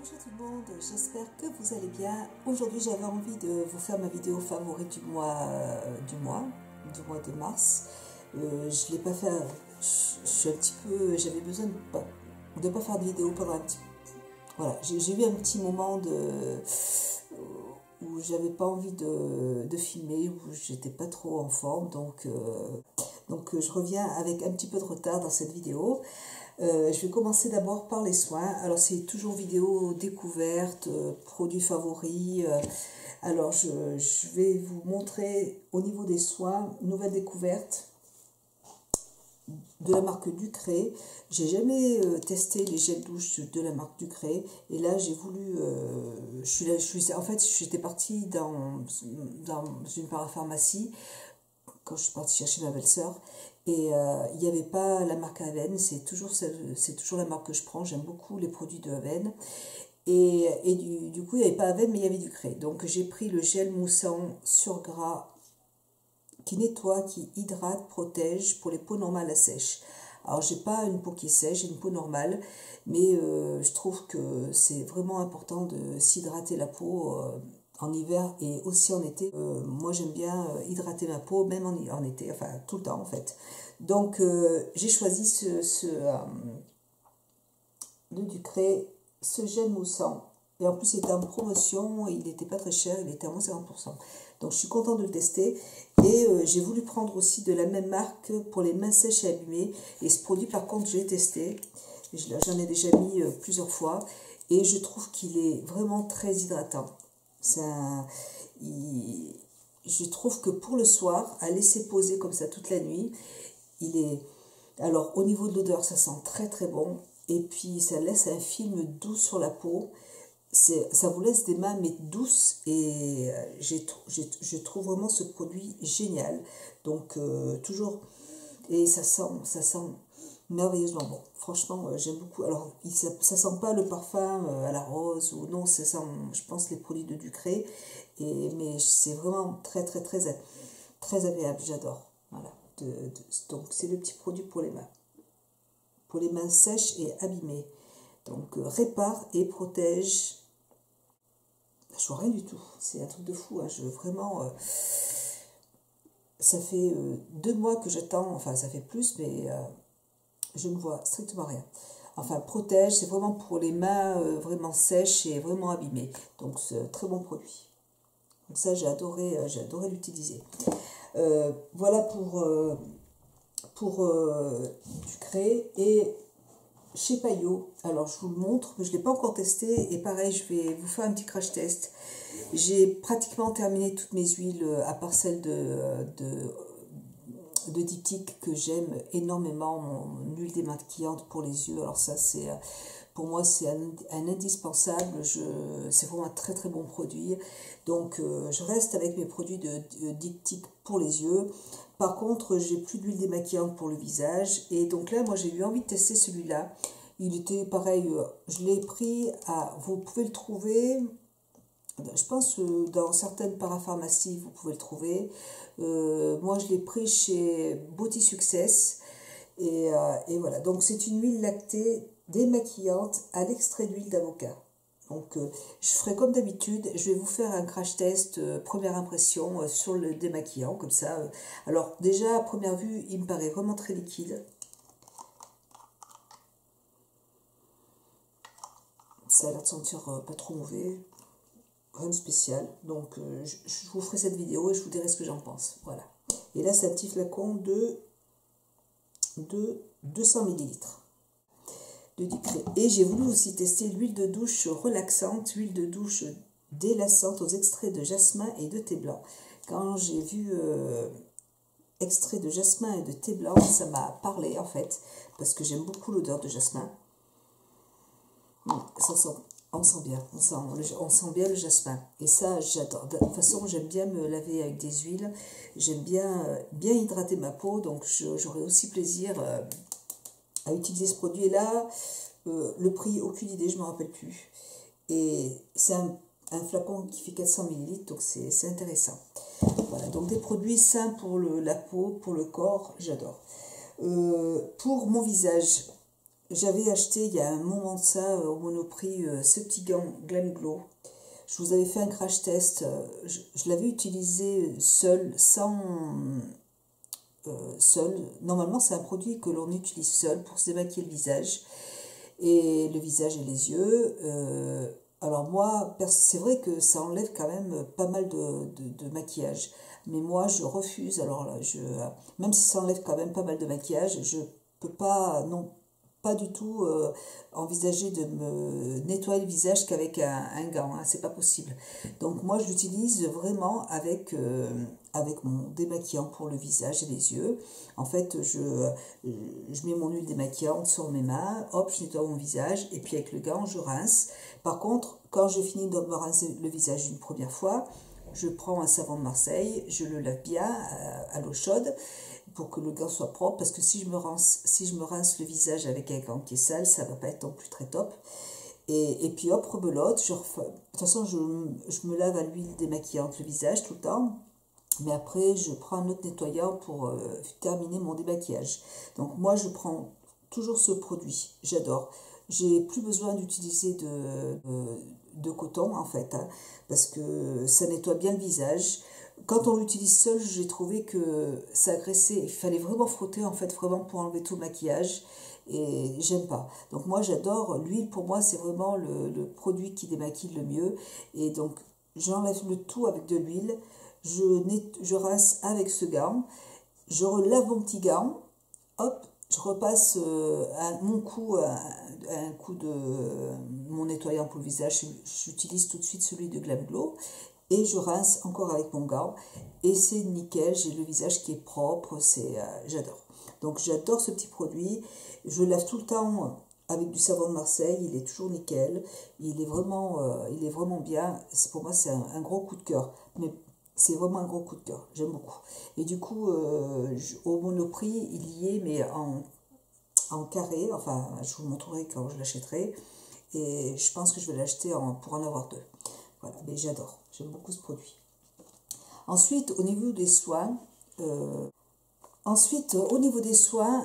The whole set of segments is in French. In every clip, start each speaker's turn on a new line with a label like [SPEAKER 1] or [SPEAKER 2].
[SPEAKER 1] Bonjour tout le monde, j'espère que vous allez bien. Aujourd'hui j'avais envie de vous faire ma vidéo favorite du mois de mars. Je l'ai pas fait, je suis un petit peu, j'avais besoin de pas faire de vidéo pendant un petit, voilà, j'ai eu un petit moment où j'avais pas envie de filmer, où j'étais pas trop en forme, donc je reviens avec un petit peu de retard dans cette vidéo. Je vais commencer d'abord par les soins. Alors c'est toujours vidéo découverte, produits favoris. Alors je vais vous montrer au niveau des soins, nouvelle découverte de la marque Ducré. J'ai jamais testé les gels douche de la marque Ducré. Et là j'ai voulu, en fait j'étais partie dans une parapharmacie quand je suis partie chercher ma belle-sœur. Et il n'y avait pas la marque Aven, c'est toujours la marque que je prends. J'aime beaucoup les produits de Aven. Et du coup, il n'y avait pas Aven, mais il y avait Ducré. Donc j'ai pris le gel moussant sur gras qui nettoie, qui hydrate, protège pour les peaux normales à sèche. Alors j'ai pas une peau qui est sèche, j'ai une peau normale, mais je trouve que c'est vraiment important de s'hydrater la peau en hiver et aussi en été. Moi j'aime bien hydrater ma peau, même en été, enfin tout le temps en fait. Donc j'ai choisi de Ducré, ce gel moussant. Et en plus il était en promotion, il n'était pas très cher, il était à moins 50%. Donc je suis contente de le tester. Et j'ai voulu prendre aussi de la même marque pour les mains sèches et abîmées. Et ce produit par contre je l'ai testé, j'en ai déjà mis plusieurs fois. Et je trouve qu'il est vraiment très hydratant. Je trouve que pour le soir, à laisser poser comme ça toute la nuit, alors au niveau de l'odeur, ça sent très très bon. Et puis ça laisse un film doux sur la peau. Ça vous laisse des mains mais douces. Et je trouve vraiment ce produit génial. Donc toujours, et ça sent merveilleusement bon. Franchement, j'aime beaucoup. Alors, ça sent pas le parfum à la rose ou non, ça sent, je pense, les produits de Ducré. Mais c'est vraiment très, très, très, très agréable. J'adore. Voilà. Donc, c'est le petit produit pour les mains. Pour les mains sèches et abîmées. Donc, répare et protège. Je vois rien du tout. C'est un truc de fou. Hein. Vraiment... ça fait 2 mois que j'attends. Enfin, ça fait plus, mais... je ne vois strictement rien. Enfin, protège, c'est vraiment pour les mains vraiment sèches et vraiment abîmées. Donc, c'est un très bon produit. Donc ça, j'ai adoré l'utiliser. Voilà pour Ducré. Et chez Payot, alors je vous le montre, mais je ne l'ai pas encore testé. Et pareil, je vais vous faire un petit crash test. J'ai pratiquement terminé toutes mes huiles, à part celle de diptyque que j'aime énormément, mon huile démaquillante pour les yeux. Alors ça, pour moi c'est un indispensable. C'est vraiment un très très bon produit. Donc je reste avec mes produits de diptyque pour les yeux. Par contre, j'ai plus d'huile démaquillante pour le visage. Et donc là, moi j'ai eu envie de tester celui-là. Il était pareil, je l'ai pris vous pouvez le trouver, je pense dans certaines parapharmacies, vous pouvez le trouver. Moi, je l'ai pris chez Beauty Success. Et voilà. Donc, c'est une huile lactée démaquillante à l'extrait d'huile d'avocat. Donc, je ferai comme d'habitude. Je vais vous faire un crash test, première impression sur le démaquillant, comme ça. Alors, déjà, à première vue, il me paraît vraiment très liquide. Ça a l'air de sentir pas trop mauvais. Rien de spécial. Donc, je vous ferai cette vidéo et je vous dirai ce que j'en pense. Voilà. Et là, c'est un petit flacon de 200 ml de Ducré. Et j'ai voulu aussi tester l'huile de douche relaxante, huile de douche délassante aux extraits de jasmin et de thé blanc. Quand j'ai vu extrait de jasmin et de thé blanc, ça m'a parlé en fait, parce que j'aime beaucoup l'odeur de jasmin. On sent bien, on sent bien le jasmin. Et ça, j'adore. De toute façon, j'aime bien me laver avec des huiles. J'aime bien hydrater ma peau. Donc, j'aurai aussi plaisir à utiliser ce produit. Et là, le prix, aucune idée, je ne me rappelle plus. Et c'est un flacon qui fait 400 ml. Donc, c'est intéressant. Voilà, donc des produits sains pour la peau, pour le corps. J'adore. Pour mon visage, j'avais acheté il y a un moment de ça au Monoprix ce petit gant Glam Glow. Je vous avais fait un crash test. Je l'avais utilisé seul, sans seul. Normalement, c'est un produit que l'on utilise seul pour se démaquiller le visage. Et le visage et les yeux. Alors moi, c'est vrai que ça enlève quand même pas mal de maquillage. Mais moi, je refuse. Alors là, même si ça enlève quand même pas mal de maquillage, je peux pas, non, pas du tout envisager de me nettoyer le visage qu'avec un gant, hein, c'est pas possible. Donc moi je l'utilise vraiment avec mon démaquillant pour le visage et les yeux. En fait je mets mon huile démaquillante sur mes mains, hop, je nettoie mon visage et puis avec le gant je rince. Par contre, quand j'ai fini de me rincer le visage une première fois, je prends un savon de Marseille, je le lave bien à l'eau chaude pour que le gant soit propre, parce que si je me rince le visage avec un gant qui est sale, ça va pas être non plus très top. Et puis hop, rebelote, de toute façon je me lave à l'huile démaquillante le visage tout le temps, mais après je prends un autre nettoyant pour terminer mon démaquillage. Donc moi je prends toujours ce produit, j'adore. J'ai plus besoin d'utiliser de coton en fait, hein, parce que ça nettoie bien le visage. Quand on l'utilise seul, j'ai trouvé que ça agressait. Il fallait vraiment frotter en fait, vraiment pour enlever tout le maquillage. Et j'aime pas. Donc moi j'adore l'huile. Pour moi c'est vraiment le produit qui démaquille le mieux. Et donc j'enlève le tout avec de l'huile. Je rince avec ce gant. Je relave mon petit gant. Hop, je repasse un coup de mon nettoyant pour le visage. J'utilise tout de suite celui de Glam Glow. Et je rince encore avec mon gant. Et c'est nickel, j'ai le visage qui est propre, j'adore. Donc j'adore ce petit produit. Je le lave tout le temps avec du savon de Marseille, il est toujours nickel. Il est vraiment bien. Pour moi, c'est un gros coup de cœur. Mais c'est vraiment un gros coup de cœur, j'aime beaucoup. Et du coup, au Monoprix, il y est, mais en carré. Enfin, je vous le montrerai quand je l'achèterai. Et je pense que je vais l'acheter pour en avoir deux. Voilà, mais j'adore, j'aime beaucoup ce produit. Ensuite, au niveau des soins,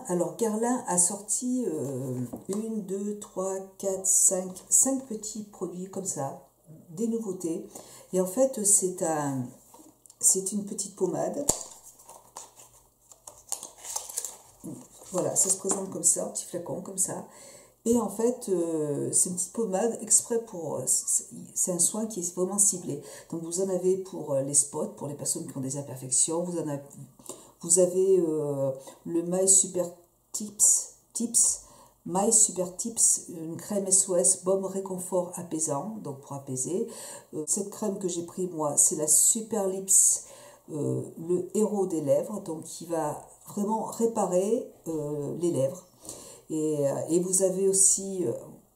[SPEAKER 1] alors Guerlain a sorti 1, 2, 3, 4, 5 petits produits comme ça, des nouveautés. Et en fait, c'est une petite pommade. Voilà, ça se présente comme ça, un petit flacon comme ça. Et en fait, c'est une petite pommade exprès c'est un soin qui est vraiment ciblé. Donc vous en avez pour les spots, pour les personnes qui ont des imperfections. Vous avez le My Super Tips, My Super Tips, une crème SOS baume réconfort apaisant, donc pour apaiser. Cette crème que j'ai pris moi, c'est la Super Lips, le héros des lèvres, donc qui va vraiment réparer les lèvres. Et vous avez aussi,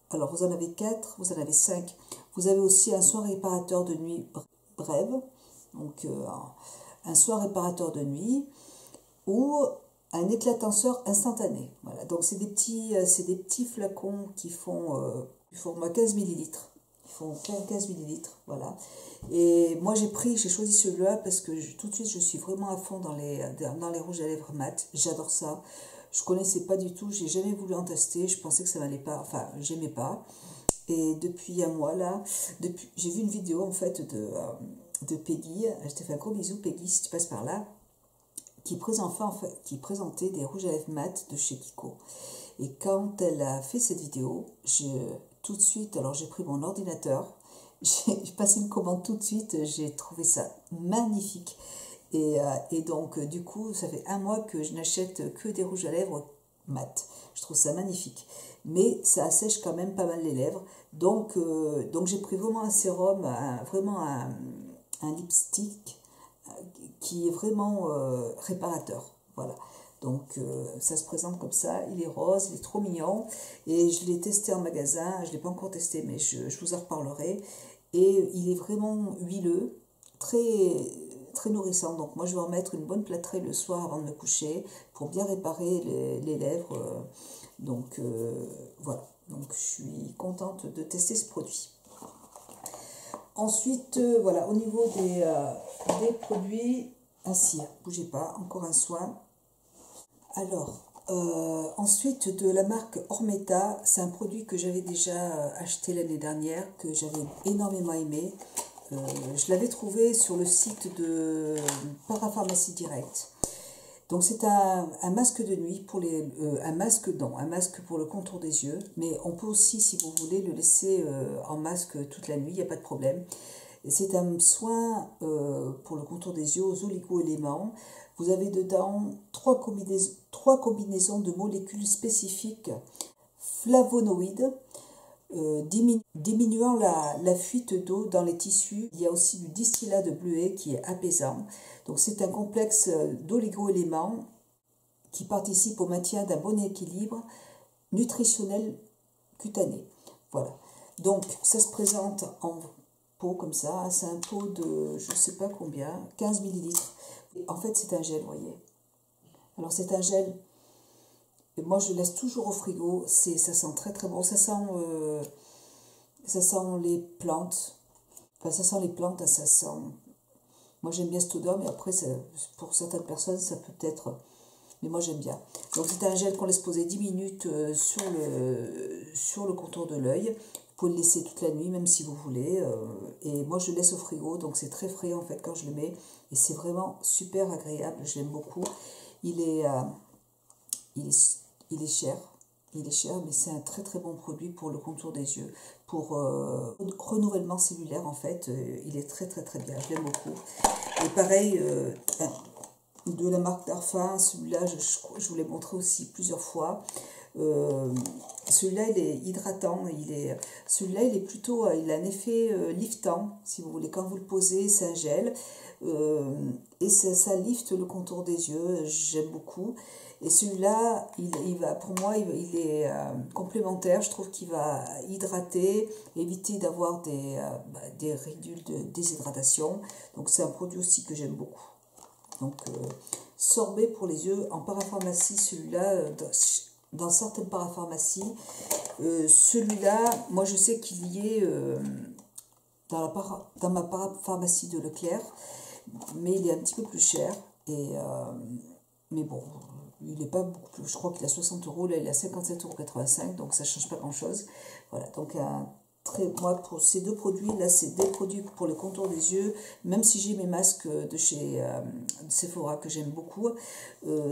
[SPEAKER 1] alors vous en avez 4, vous en avez 5. Vous avez aussi un soin réparateur de nuit brève, donc un soin réparateur de nuit ou un éclatenseur instantané. Voilà, donc c'est des petits flacons qui font 15 millilitres. Ils font 15 millilitres, voilà. Et moi j'ai choisi celui-là parce que tout de suite je suis vraiment à fond dans les rouges à lèvres mat. J'adore ça. Je connaissais pas du tout, j'ai jamais voulu en tester, je pensais que ça m'allait pas, enfin j'aimais pas. Et depuis un mois là, j'ai vu une vidéo en fait de Peggy, je te fais un gros bisou Peggy si tu passes par là, qui présentait des rouges à lèvres mat de chez Kiko. Et quand elle a fait cette vidéo, tout de suite, alors j'ai pris mon ordinateur, j'ai passé une commande tout de suite, j'ai trouvé ça magnifique. Et donc, du coup, ça fait un mois que je n'achète que des rouges à lèvres mat. Je trouve ça magnifique. Mais ça assèche quand même pas mal les lèvres. Donc j'ai pris vraiment un sérum, vraiment un lipstick qui est vraiment réparateur. Voilà. Donc ça se présente comme ça. Il est rose, il est trop mignon. Et je l'ai testé en magasin. Je ne l'ai pas encore testé, mais je vous en reparlerai. Et il est vraiment huileux, très nourrissant. Donc moi je vais en mettre une bonne plâtrée le soir avant de me coucher pour bien réparer les lèvres. Donc voilà, donc je suis contente de tester ce produit. Ensuite, voilà, au niveau des produits, ainsi, bougez pas, encore un soin. Alors, Ensuite, de la marque Ormeta, c'est un produit que j'avais déjà acheté l'année dernière, que j'avais énormément aimé. Je l'avais trouvé sur le site de Parapharmacie Direct. Donc c'est un masque de nuit pour les un masque pour le contour des yeux, mais on peut aussi, si vous voulez, le laisser en masque toute la nuit, il n'y a pas de problème. C'est un soin pour le contour des yeux aux oligo-éléments. Vous avez dedans trois combinaisons de molécules spécifiques flavonoïdes, diminuant la fuite d'eau dans les tissus. Il y a aussi du distillat de bleuet qui est apaisant. Donc c'est un complexe d'oligo-éléments qui participe au maintien d'un bon équilibre nutritionnel cutané. Voilà. Donc ça se présente en pot comme ça. C'est un pot de je ne sais pas combien, 15 millilitres. En fait c'est un gel, vous voyez. Alors c'est un gel. Moi je laisse toujours au frigo. Ça sent très très bon. Ça sent les plantes. Enfin ça sent les plantes, ça sent... Moi j'aime bien cette odeur, mais après pour certaines personnes ça peut être... Mais moi j'aime bien. Donc c'est un gel qu'on laisse poser 10 minutes sur le contour de l'œil. Vous pouvez le laisser toute la nuit même si vous voulez. Et moi je le laisse au frigo, donc c'est très frais en fait quand je le mets. Et c'est vraiment super agréable, je l'aime beaucoup. Il est cher. Il est cher, mais c'est un très très bon produit pour le contour des yeux. Pour renouvellement cellulaire en fait, il est très très très bien, je l'aime beaucoup. Et pareil, de la marque Darphin, celui-là je vous l'ai montré aussi plusieurs fois. Celui-là il est hydratant, celui-là il est plutôt, il a un effet liftant, si vous voulez, quand vous le posez, c'est un gel. Et ça lifte le contour des yeux, j'aime beaucoup. Et celui-là, pour moi, il est complémentaire. Je trouve qu'il va hydrater, éviter d'avoir des ridules de déshydratation. Donc c'est un produit aussi que j'aime beaucoup. Donc sorbet pour les yeux en parapharmacie, celui-là, dans certaines parapharmacies. Celui-là, moi je sais qu'il y est dans ma parapharmacie de Leclerc, mais il est un petit peu plus cher. Mais bon, il n'est pas beaucoup plus, je crois qu'il a 60 €, là il a 57,85 €, donc ça ne change pas grand chose. Voilà, donc moi pour ces deux produits, là c'est des produits pour le contour des yeux, même si j'ai mes masques de chez Sephora que j'aime beaucoup,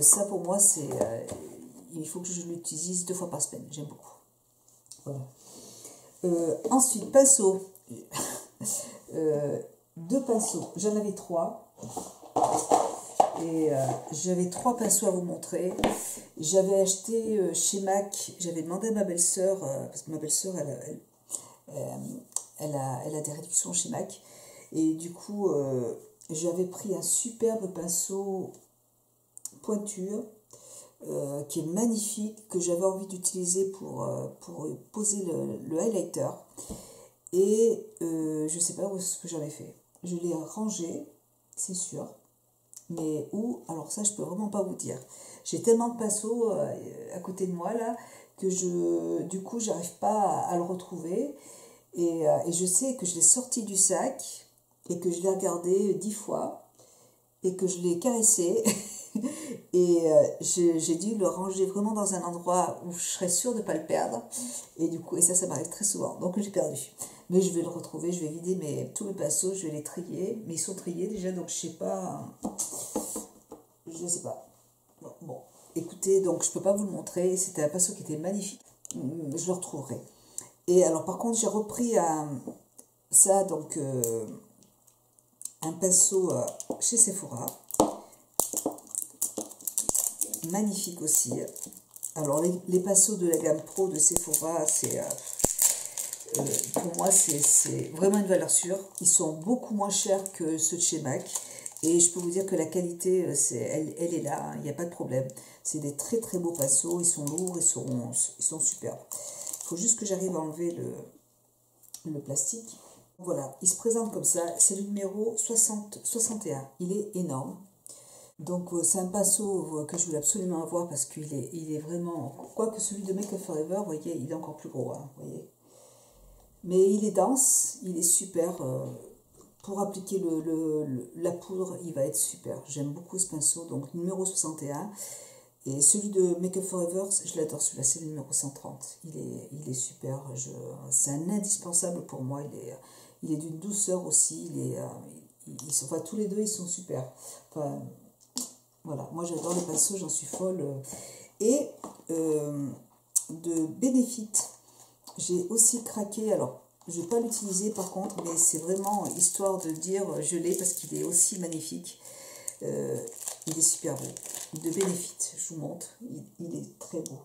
[SPEAKER 1] ça pour moi c'est, il faut que je l'utilise 2 fois par semaine, j'aime beaucoup. Voilà. Ensuite, pinceau. 2 pinceaux, j'en avais 3. Et j'avais 3 pinceaux à vous montrer. J'avais acheté chez MAC, j'avais demandé à ma belle-sœur, parce que ma belle-sœur, elle a des réductions chez MAC. Et du coup, j'avais pris un superbe pinceau pointure, qui est magnifique, que j'avais envie d'utiliser pour poser le highlighter. Et je ne sais pas où est-ce que j'en ai fait. Je l'ai rangé, c'est sûr. Mais où? Alors ça, je peux vraiment pas vous dire. J'ai tellement de pinceaux à côté de moi là que du coup, j'arrive pas à le retrouver. Et je sais que je l'ai sorti du sac et que je l'ai regardé 10 fois et que je l'ai caressé. Et j'ai dû le ranger vraiment dans un endroit où je serais sûre de ne pas le perdre. Et du coup, ça m'arrive très souvent. Donc j'ai perdu. Mais je vais le retrouver, je vais vider tous mes pinceaux, je vais les trier. Mais ils sont triés déjà, donc je sais pas. Je sais pas. Bon, écoutez, donc je peux pas vous le montrer. C'était un pinceau qui était magnifique. Je le retrouverai. Et alors par contre, j'ai repris ça, donc un pinceau chez Sephora. Magnifique aussi. Alors les pinceaux de la gamme Pro de Sephora, c'est pour moi c'est vraiment une valeur sûre. Ils sont beaucoup moins chers que ceux de chez MAC et je peux vous dire que la qualité elle est là, hein, il n'y a pas de problème. C'est des très très beaux pinceaux, ils sont lourds, ils sont superbes. Il faut juste que j'arrive à enlever le plastique. Voilà, il se présente comme ça, c'est le numéro 61, il est énorme. Donc c'est un pinceau que je voulais absolument avoir parce qu'il est vraiment... Quoique celui de Make Up Forever, vous voyez, il est encore plus gros, hein, vous voyez. Mais il est dense, il est super. Pour appliquer la poudre, il va être super. J'aime beaucoup ce pinceau, donc numéro 61. Et celui de Make Up Forever, je l'adore, celui-là, c'est le numéro 130. Il est super, c'est un indispensable pour moi. Il est d'une douceur aussi. Enfin, tous les deux, ils sont super. Enfin, voilà, moi j'adore les pinceaux, j'en suis folle. Et de Benefit, j'ai aussi craqué. Alors, je ne vais pas l'utiliser par contre, mais c'est vraiment histoire de dire je l'ai parce qu'il est aussi magnifique. Il est super beau. De Benefit, je vous montre. Il est très beau.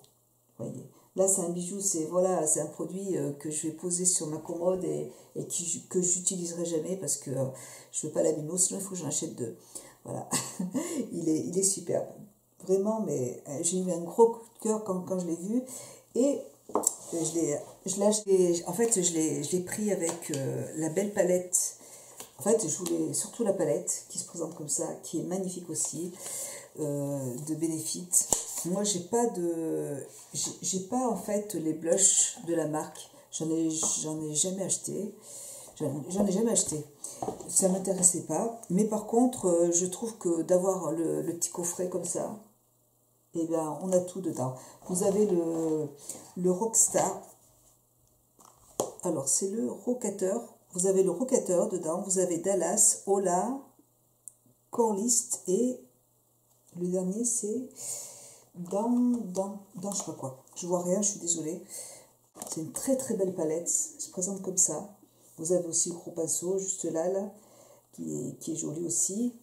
[SPEAKER 1] Voyez. Là, c'est un bijou, c'est un produit que je vais poser sur ma commode et que j'utiliserai jamais parce que je ne veux pas l'abîmer. Sinon, il faut que j'en achète deux. Voilà. il est superbe. Vraiment, mais j'ai eu un gros coup de cœur quand je l'ai vu. Et je l'ai acheté. En fait, je l'ai pris avec la belle palette. En fait, je voulais surtout la palette qui se présente comme ça, qui est magnifique aussi, de Benefit. Moi, j'ai pas en fait les blushs de la marque. J'en ai jamais acheté. J'en ai jamais acheté. Ça m'intéressait pas. Mais par contre, je trouve que d'avoir le petit coffret comme ça, et bien, on a tout dedans. Vous avez le Rockstar. Alors, c'est le Rocateur. Vous avez le Rocateur dedans. Vous avez Dallas, Ola, Corlist et le dernier, c'est dans je sais pas quoi. Je vois rien, je suis désolée. C'est une très très belle palette. Elle se présente comme ça. Vous avez aussi le gros pinceau, juste là, qui est joli aussi,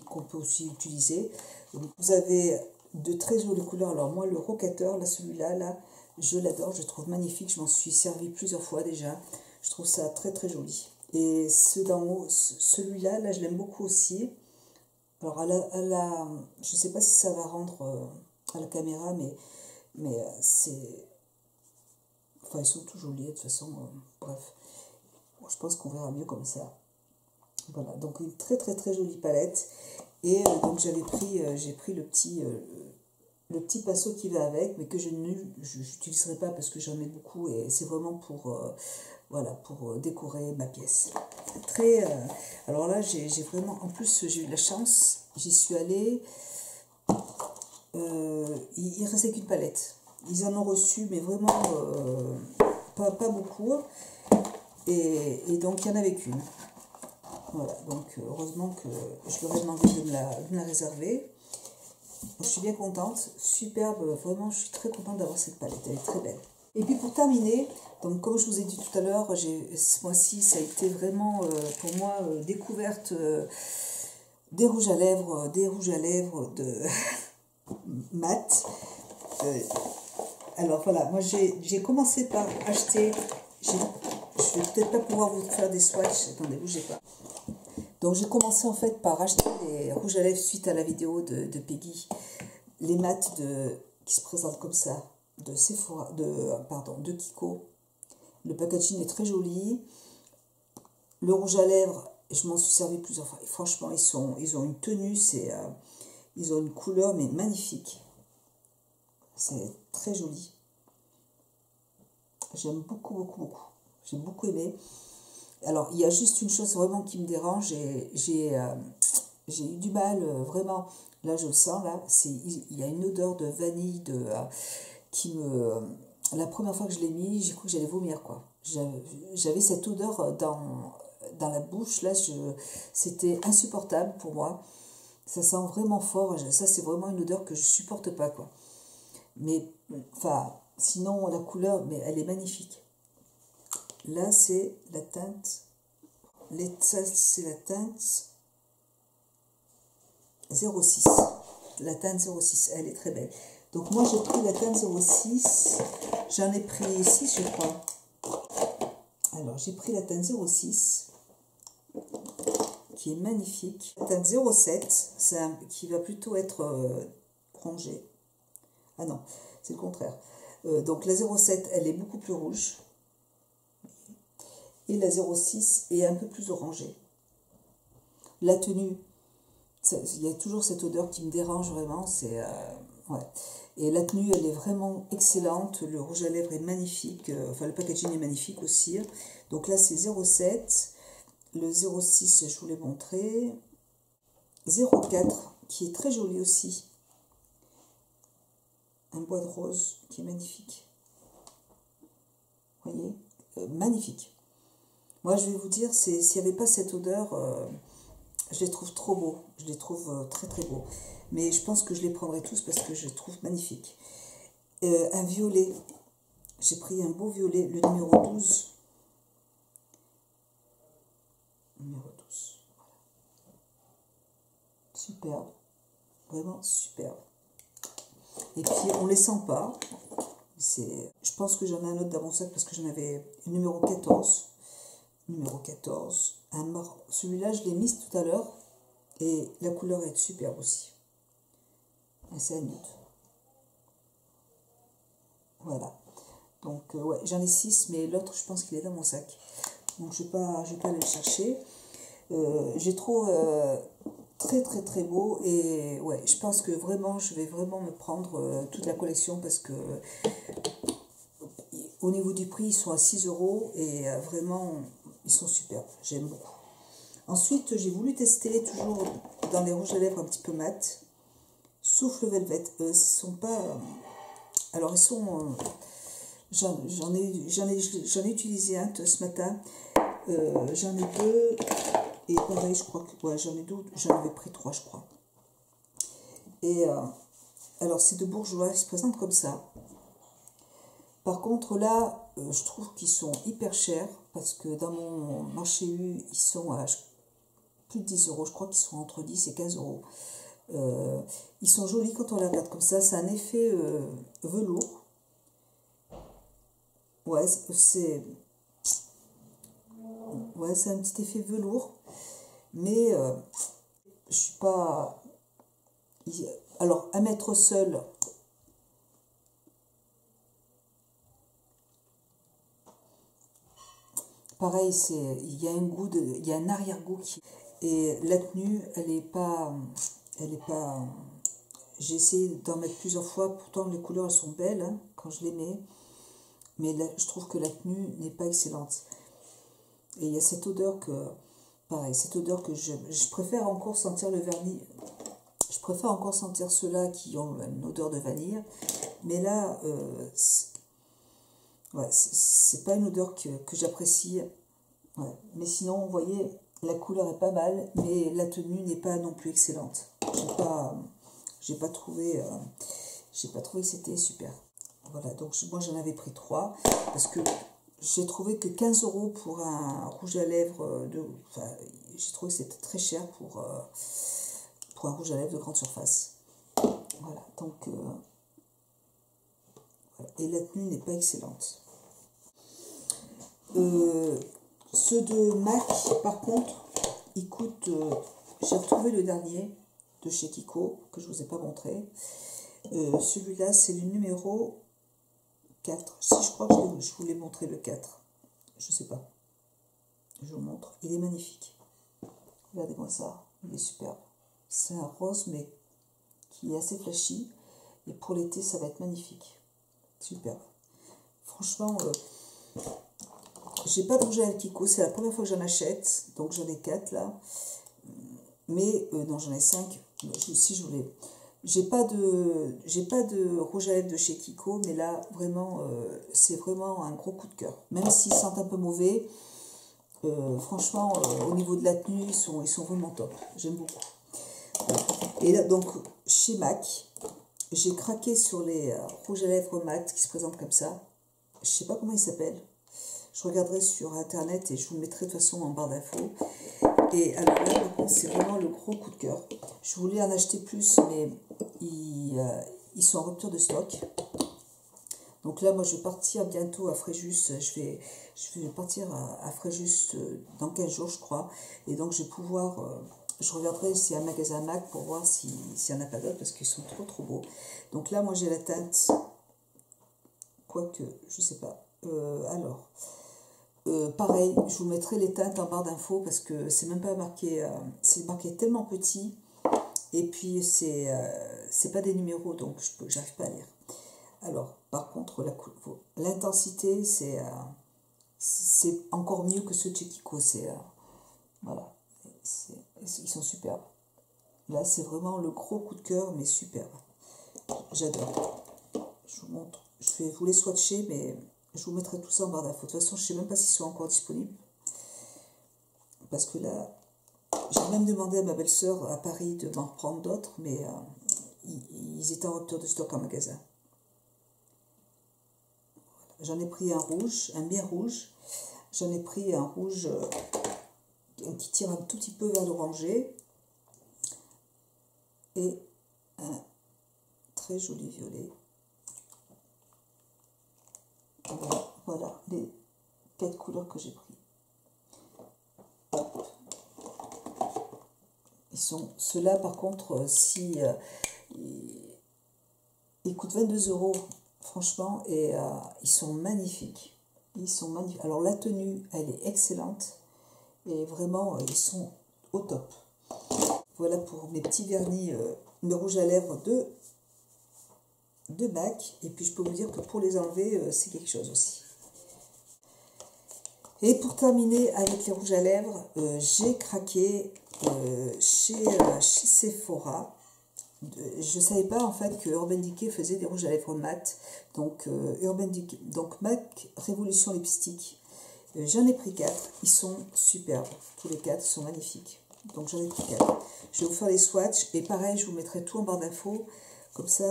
[SPEAKER 1] qu'on peut aussi utiliser. Donc, vous avez de très jolies couleurs. Alors moi, le Rocateur, là, celui-là, là, je l'adore, je le trouve magnifique. Je m'en suis servi plusieurs fois déjà. Je trouve ça très très joli. Et d'en haut, celui-là, là, je l'aime beaucoup aussi. Alors, je ne sais pas si ça va rendre à la caméra, mais c'est... Enfin, ils sont tous jolis, de toute façon, bref. Bon, je pense qu'on verra mieux comme ça. Voilà, donc une très très très jolie palette. Et donc j'ai pris le petit pinceau qui va avec, mais que je n'utiliserai pas parce que j'en ai beaucoup et c'est vraiment pour, pour décorer ma pièce. Alors là, j'ai vraiment, en plus j'ai eu de la chance, j'y suis allée, il restait qu'une palette. Ils en ont reçu, mais vraiment pas beaucoup. Et donc, il n'y en avait qu'une. Voilà, donc heureusement que je leur ai demandé de me la réserver. Je suis bien contente, superbe, vraiment, je suis très contente d'avoir cette palette, elle est très belle. Et puis pour terminer, donc comme je vous ai dit tout à l'heure, ce mois-ci, ça a été vraiment pour moi découverte des rouges à lèvres de mat. Alors voilà, moi j'ai commencé par acheter, je vais peut-être pas pouvoir vous faire des swatchs, attendez, bougez pas. Donc j'ai commencé en fait par acheter les rouges à lèvres suite à la vidéo de Peggy, les mats qui se présentent comme ça, de Sephora, de Kiko. Le packaging est très joli. Le rouge à lèvres, je m'en suis servi plusieurs fois. Et franchement, ils ont une tenue, ils ont une couleur mais magnifique. C'est très joli. J'aime beaucoup, beaucoup, beaucoup. J'ai beaucoup aimé. Alors, il y a juste une chose vraiment qui me dérange. J'ai eu du mal, vraiment. Là, je le sens, là. Il y a une odeur de vanille qui me... La première fois que je l'ai mis, j'ai cru que j'allais vomir, quoi. J'avais cette odeur dans la bouche, là. C'était insupportable pour moi. Ça sent vraiment fort. Ça, c'est vraiment une odeur que je supporte pas, quoi. Mais, enfin, sinon, la couleur, mais elle est magnifique. Là, c'est la teinte, c'est la teinte 06. La teinte 06, elle est très belle. Donc moi, j'ai pris la teinte 06. J'en ai pris 6, je crois. Alors, j'ai pris la teinte 06, qui est magnifique. La teinte 07, qui va plutôt être rongée. Ah non, c'est le contraire. Donc la 07, elle est beaucoup plus rouge. Et la 06 est un peu plus orangée. La tenue, il y a toujours cette odeur qui me dérange vraiment. Ouais. Et la tenue, elle est vraiment excellente. Le rouge à lèvres est magnifique. Enfin, le packaging est magnifique aussi. Donc là, c'est 07. Le 06, je vous l'ai montré. 04, qui est très joli aussi. un bois de rose qui est magnifique. Vous voyez, magnifique. Moi, je vais vous dire, s'il n'y avait pas cette odeur, je les trouve trop beaux. Je les trouve très très beaux. Mais je pense que je les prendrai tous parce que je les trouve magnifiques. Un violet. J'ai pris un beau violet, le numéro 12. Numéro 12. Superbe. Vraiment superbe. Et puis, on ne les sent pas. Je pense que j'en ai un autre dans mon sac parce que j'en avais le numéro 14. Numéro 14. Celui-là, je l'ai mis tout à l'heure. Et la couleur est superbe aussi. Et c'est un nude. Voilà. Donc, ouais, j'en ai 6, mais l'autre, je pense qu'il est dans mon sac. Donc, je ne vais pas aller le chercher. J'ai trouve très, très, très beau. Et ouais, je pense que vraiment, je vais vraiment me prendre toute la collection parce que au niveau du prix, ils sont à 6 € et vraiment, ils sont superbes. J'aime beaucoup. Ensuite, j'ai voulu tester, toujours dans les rouges à lèvres un petit peu mat, Souffle Velvet. Ce sont pas... alors, ils sont... j'en ai utilisé un ce matin. J'en ai 2. Et pareil, je crois que... ouais, j'en ai 2. J'en avais pris 3, je crois. Et alors, c'est de Bourjois. Ils se présentent comme ça. Par contre, là, je trouve qu'ils sont hyper chers. Parce que dans mon marché U, ils sont à plus de 10 €. Je crois qu'ils sont entre 10 et 15 €. Ils sont jolis quand on les regarde comme ça. C'est un effet velours. Ouais, c'est un petit effet velours. Mais je suis pas... Alors, à mettre seul... pareil, il y a un goût il y a un arrière-goût et la tenue, elle est pas, j'ai essayé d'en mettre plusieurs fois, pourtant les couleurs elles sont belles hein, quand je les mets, mais là, je trouve que la tenue n'est pas excellente. Et il y a cette odeur pareil, cette odeur que je préfère encore sentir le vernis. Je préfère encore sentir ceux-là qui ont une odeur de vanille, mais là, ouais, c'est pas une odeur que j'apprécie. Ouais. Mais sinon, vous voyez, la couleur est pas mal, mais la tenue n'est pas non plus excellente. J'ai pas trouvé que c'était super. Voilà, donc moi j'en avais pris 3, parce que j'ai trouvé que 15 € pour un rouge à lèvres j'ai trouvé que c'était très cher pour un rouge à lèvres de grande surface. Voilà, donc voilà. Et la tenue n'est pas excellente. Ceux de MAC, par contre, ils coûtent... j'ai retrouvé le dernier de chez Kiko, que je ne vous ai pas montré. Celui-là, c'est le numéro 4. Si, je crois que je vous l'ai montré le 4. Je ne sais pas. Je vous montre. Il est magnifique. Regardez-moi ça. Il est superbe. C'est un rose, mais qui est assez flashy. Et pour l'été, ça va être magnifique. Superbe. Franchement... j'ai pas de rouge à lèvres Kiko, c'est la première fois que j'en achète, donc j'en ai 4 là. Mais, non, j'en ai 5, si je voulais. J'ai pas de rouge à lèvres de chez Kiko, mais là, vraiment, c'est vraiment un gros coup de cœur. Même s'ils sentent un peu mauvais, franchement, au niveau de la tenue, ils sont vraiment top. J'aime beaucoup. Et là, donc, chez MAC, j'ai craqué sur les rouges à lèvres mat qui se présentent comme ça. Je sais pas comment ils s'appellent. Je regarderai sur internet et je vous le mettrai de toute façon en barre d'infos. Et alors là, par contre, c'est vraiment le gros coup de cœur. Je voulais en acheter plus, mais ils sont en rupture de stock. Donc là, moi, je vais partir bientôt à Fréjus. Je vais partir à Fréjus dans 15 jours, je crois. Et donc, je vais pouvoir... je regarderai s'il y a un magasin MAC pour voir s'il n'y en a pas d'autres, parce qu'ils sont trop, trop beaux. Donc là, moi, j'ai la teinte... Quoique, je sais pas. Alors... pareil, je vous mettrai les teintes en barre d'infos parce que c'est même pas marqué, c'est marqué tellement petit et puis c'est pas des numéros donc j'arrive pas à lire. Alors, par contre, l'intensité c'est encore mieux que ceux de chez Kiko, voilà, ils sont superbes. Là, c'est vraiment le gros coup de cœur, mais superbe. J'adore. vous montre. Je vais vous les swatcher, mais je vous mettrai tout ça en barre d'infos. De toute façon, je ne sais même pas s'ils sont encore disponibles. Parce que là, j'ai même demandé à ma belle-sœur à Paris de m'en reprendre d'autres, mais ils étaient en rupture de stock en magasin. J'en ai pris un rouge, un bien rouge. J'en ai pris un rouge qui tire un tout petit peu vers l'orangé. Et un très joli violet. Voilà les 4 couleurs que j'ai pris. Hop. Ceux-là, par contre, si ils coûtent 22 €, franchement, et ils sont magnifiques. Ils sont magnifiques. Alors la tenue, elle est excellente, et vraiment, ils sont au top. Voilà pour mes petits vernis, mes rouges à lèvres de MAC. Et puis je peux vous dire que pour les enlever, c'est quelque chose aussi. Et pour terminer avec les rouges à lèvres, j'ai craqué chez Sephora. Je ne savais pas en fait que Urban Decay faisait des rouges à lèvres mat. Donc MAC Révolution Lipstick. J'en ai pris 4. Ils sont superbes. Tous les 4 sont magnifiques. Donc j'en ai pris 4. Je vais vous faire les swatchs. Et pareil, je vous mettrai tout en barre d'infos. Comme ça,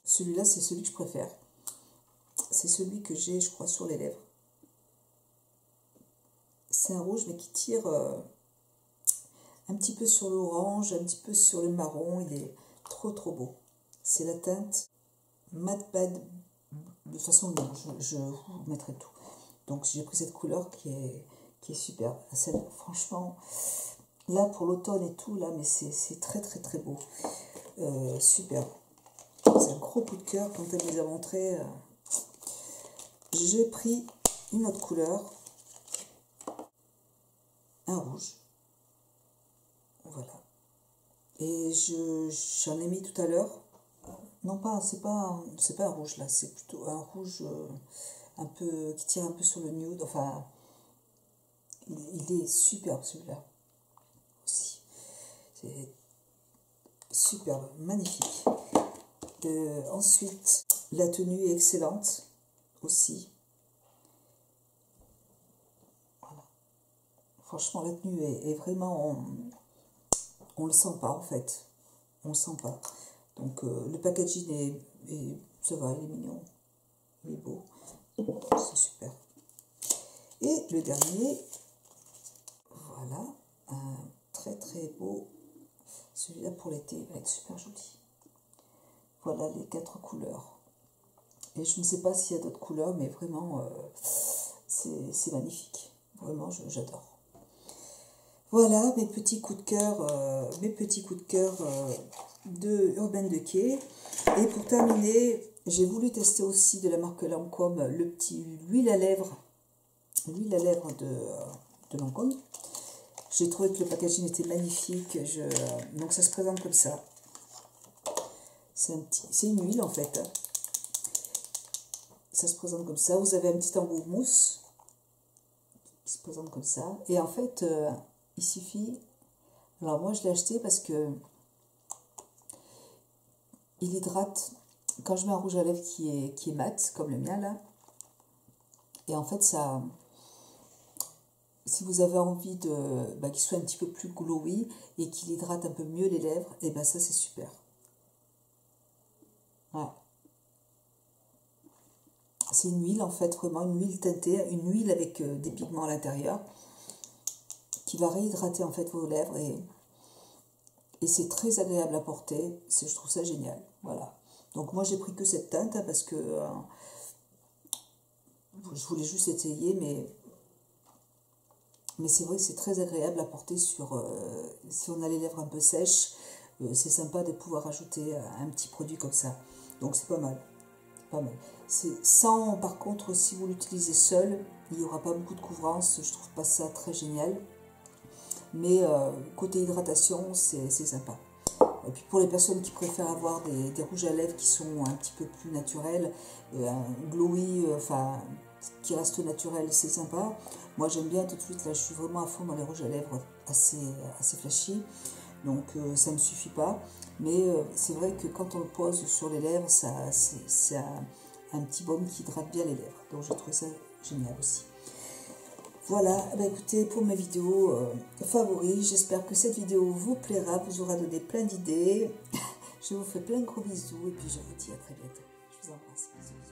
[SPEAKER 1] celui-là, c'est celui que je préfère. C'est celui que j'ai, je crois, sur les lèvres. C'est un rouge, mais qui tire un petit peu sur l'orange, un petit peu sur le marron. Il est trop, trop beau. C'est la teinte Matte Bad. De toute façon, non, je vous mettrai tout. Donc, j'ai pris cette couleur qui est superbe. Franchement, là, pour l'automne et tout, là, mais c'est très, très, très beau. Superbe. C'est un gros coup de cœur quand elle me les a montrés. J'ai pris une autre couleur. Un rouge. Voilà. Et j'en ai mis tout à l'heure. Non, c'est pas un rouge là, c'est plutôt un rouge un peu qui tire un peu sur le nude. Enfin, il est superbe celui-là aussi. C'est superbe, magnifique. Ensuite, la tenue est excellente aussi. Voilà. Franchement, la tenue est vraiment... On le sent pas en fait. On le sent pas. Donc le packaging ça va, il est mignon. Il est beau. C'est super. Et le dernier, voilà, un très très beau. Celui-là pour l'été, il va être super joli. Voilà les 4 couleurs. Et je ne sais pas s'il y a d'autres couleurs, mais vraiment, c'est magnifique. Vraiment, j'adore. Voilà mes petits coups de cœur, de Urban Decay. Et pour terminer, j'ai voulu tester aussi de la marque Lancôme l'huile à lèvres de Lancôme. J'ai trouvé que le packaging était magnifique. Donc ça se présente comme ça. C'est une huile en fait. Ça se présente comme ça. Vous avez un petit embout mousse qui se présente comme ça. Et en fait, il suffit... Alors moi je l'ai acheté parce que il hydrate. Quand je mets un rouge à lèvres qui est mat, comme le mien là, et en fait ça... Si vous avez envie qu'il soit un petit peu plus glowy et qu'il hydrate un peu mieux les lèvres, et ben ça c'est super. Voilà. C'est une huile en fait, vraiment une huile teintée, une huile avec des pigments à l'intérieur qui va réhydrater en fait vos lèvres et c'est très agréable à porter. Je trouve ça génial. Voilà. Donc moi j'ai pris que cette teinte parce que je voulais juste essayer, mais c'est vrai que c'est très agréable à porter si on a les lèvres un peu sèches. C'est sympa de pouvoir ajouter un petit produit comme ça. Donc c'est pas mal. Pas mal. Par contre, si vous l'utilisez seul, il n'y aura pas beaucoup de couvrance. Je trouve pas ça très génial. Mais côté hydratation, c'est sympa. Et puis pour les personnes qui préfèrent avoir des rouges à lèvres qui sont un petit peu plus naturels, glowy, qui restent naturels, c'est sympa. Moi j'aime bien tout de suite, là je suis vraiment à fond dans les rouges à lèvres assez flashy. Donc ça ne me suffit pas. Mais c'est vrai que quand on le pose sur les lèvres, c'est un petit baume qui hydrate bien les lèvres. Donc je trouve ça génial aussi. Voilà, bah écoutez, pour mes vidéos favoris, j'espère que cette vidéo vous plaira, vous aura donné plein d'idées. Je vous fais plein de gros bisous et puis je vous dis à très bientôt. Je vous embrasse. Bisous.